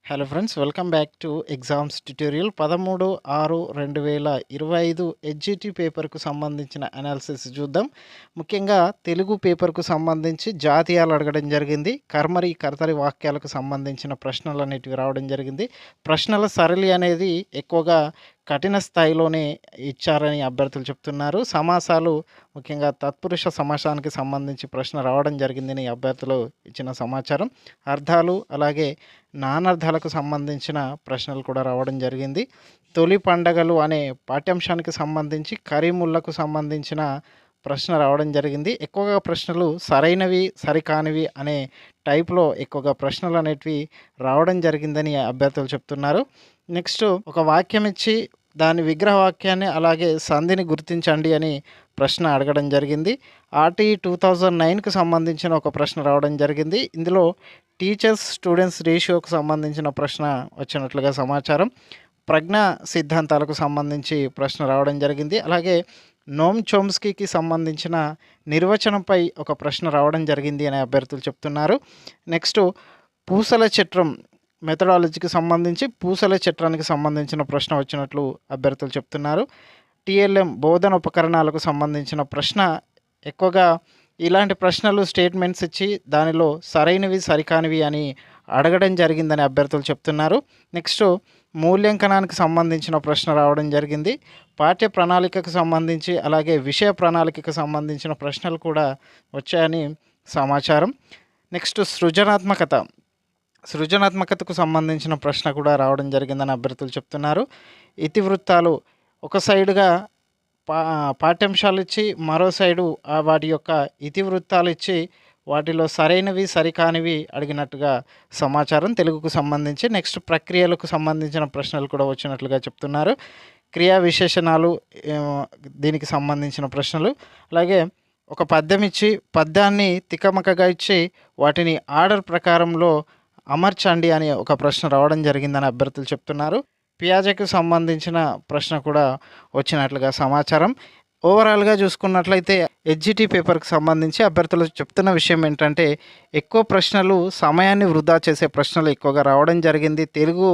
Hello friends, welcome back to exams tutorial. 13/6/2025 HGT పేపర్కు సంబంధించిన analysis చూద్దాం. ముఖ్యంగా తెలుగు పేపర్కు సంబంధించి జాతీయాలు అడగడం జరిగింది. కర్మరి కర్తరి వాక్యాలకు సంబంధించిన ప్రశ్నలు అనేటివి రావడం జరిగింది. ప్రశ్నల సరళి అనేది ఎక్కువగా కఠిన స్థాయిలోనే ఇచ్చారని అభ్యర్థులు చెప్తున్నారు. సమాసాలు ముఖ్యంగా తత్పురుష సమాసానికి సంబంధించి ప్రశ్న రావడం జరిగిందని అభ్యర్థులు ఇచ్చిన సమాచారం. అర్థాలు అలాగే నానార్థాలకు సంబంధించిన ప్రశ్నలు కూడా రావడం జరిగింది. తొలి పండగలు అనే పాఠ్యాంశానికి సంబంధించి కరీముల్లకు సంబంధించిన ప్రశ్న రావడం జరిగింది. ఎక్కువగా ప్రశ్నలు సరైనవి సరికానివి అనే టైప్లో ఎక్కువగా ప్రశ్నలు అనేటివి రావడం జరిగిందని అభ్యర్థులు చెప్తున్నారు. నెక్స్ట్ ఒక వాక్యం ఇచ్చి దాని విగ్రహవాక్యాన్ని అలాగే సంధిని గుర్తించండి అని ప్రశ్న అడగడం జరిగింది. ఆర్టీ 2009కు సంబంధించిన ఒక ప్రశ్న రావడం జరిగింది. ఇందులో టీచర్స్ స్టూడెంట్స్ రేషియోకు సంబంధించిన ప్రశ్న వచ్చినట్లుగా సమాచారం. ప్రజ్ఞా సిద్ధాంతాలకు సంబంధించి ప్రశ్న రావడం జరిగింది. అలాగే నోమ్ చోమ్స్కీకి సంబంధించిన నిర్వచనంపై ఒక ప్రశ్న రావడం జరిగింది అని అభ్యర్థులు చెప్తున్నారు. నెక్స్ట్ పూసల చట్రం మెథడాలజీకి సంబంధించి పూసల చట్రానికి సంబంధించిన ప్రశ్న వచ్చినట్లు అభ్యర్థులు చెప్తున్నారు. టిఎల్ఎం బోధన ఉపకరణాలకు సంబంధించిన ప్రశ్న ఎక్కువగా ఇలాంటి ప్రశ్నలు స్టేట్మెంట్స్ ఇచ్చి దానిలో సరైనవి సరికానివి అని అడగడం జరిగిందని అభ్యర్థులు చెప్తున్నారు. నెక్స్ట్ మూల్యాంకనానికి సంబంధించిన ప్రశ్న రావడం జరిగింది. పాఠ్య ప్రణాళికకు సంబంధించి అలాగే విషయ ప్రణాళికకు సంబంధించిన ప్రశ్నలు కూడా వచ్చాయని సమాచారం. నెక్స్ట్ సృజనాత్మకతకు సంబంధించిన ప్రశ్న కూడా రావడం జరిగిందని అభ్యర్థులు చెప్తున్నారు. ఇతివృత్తాలు ఒక సైడుగా పాఠ్యాంశాలు ఇచ్చి మరో సైడు వాటి యొక్క ఇతివృత్తాలు ఇచ్చి వాటిలో సరైనవి సరికానివి అడిగినట్టుగా సమాచారం తెలుగుకు సంబంధించి. నెక్స్ట్ ప్రక్రియలకు సంబంధించిన ప్రశ్నలు కూడా వచ్చినట్లుగా చెప్తున్నారు. క్రియా విశేషణాలు దీనికి సంబంధించిన ప్రశ్నలు, అలాగే ఒక పద్యం ఇచ్చి పద్యాన్ని తికమకగా ఇచ్చి వాటిని ఆర్డర్ ప్రకారంలో అమర్చండి అని ఒక ప్రశ్న రావడం జరిగిందని అభ్యర్థులు చెప్తున్నారు. పియాజెకు సంబంధించిన ప్రశ్న కూడా వచ్చినట్లుగా సమాచారం. ఓవరాల్గా చూసుకున్నట్లయితే హెచ్జిటి పేపర్కి సంబంధించి అభ్యర్థులు చెప్తున్న విషయం ఏంటంటే ఎక్కువ ప్రశ్నలు సమయాన్ని వృధా చేసే ప్రశ్నలు ఎక్కువగా రావడం జరిగింది. తెలుగు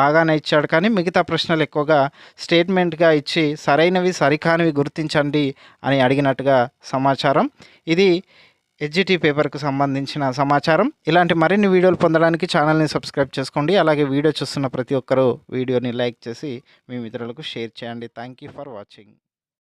బాగానే ఇచ్చాడు కానీ మిగతా ప్రశ్నలు ఎక్కువగా స్టేట్మెంట్గా ఇచ్చి సరైనవి సరికానివి గుర్తించండి అని అడిగినట్టుగా సమాచారం. ఇది హెచ్జిటి పేపర్కు సంబంధించిన సమాచారం. ఇలాంటి మరిన్ని వీడియోలు పొందడానికి ఛానల్ని సబ్స్క్రైబ్ చేసుకోండి. అలాగే వీడియో చూస్తున్న ప్రతి ఒక్కరూ వీడియోని లైక్ చేసి మీ మిత్రులకు షేర్ చేయండి. Thank you for watching.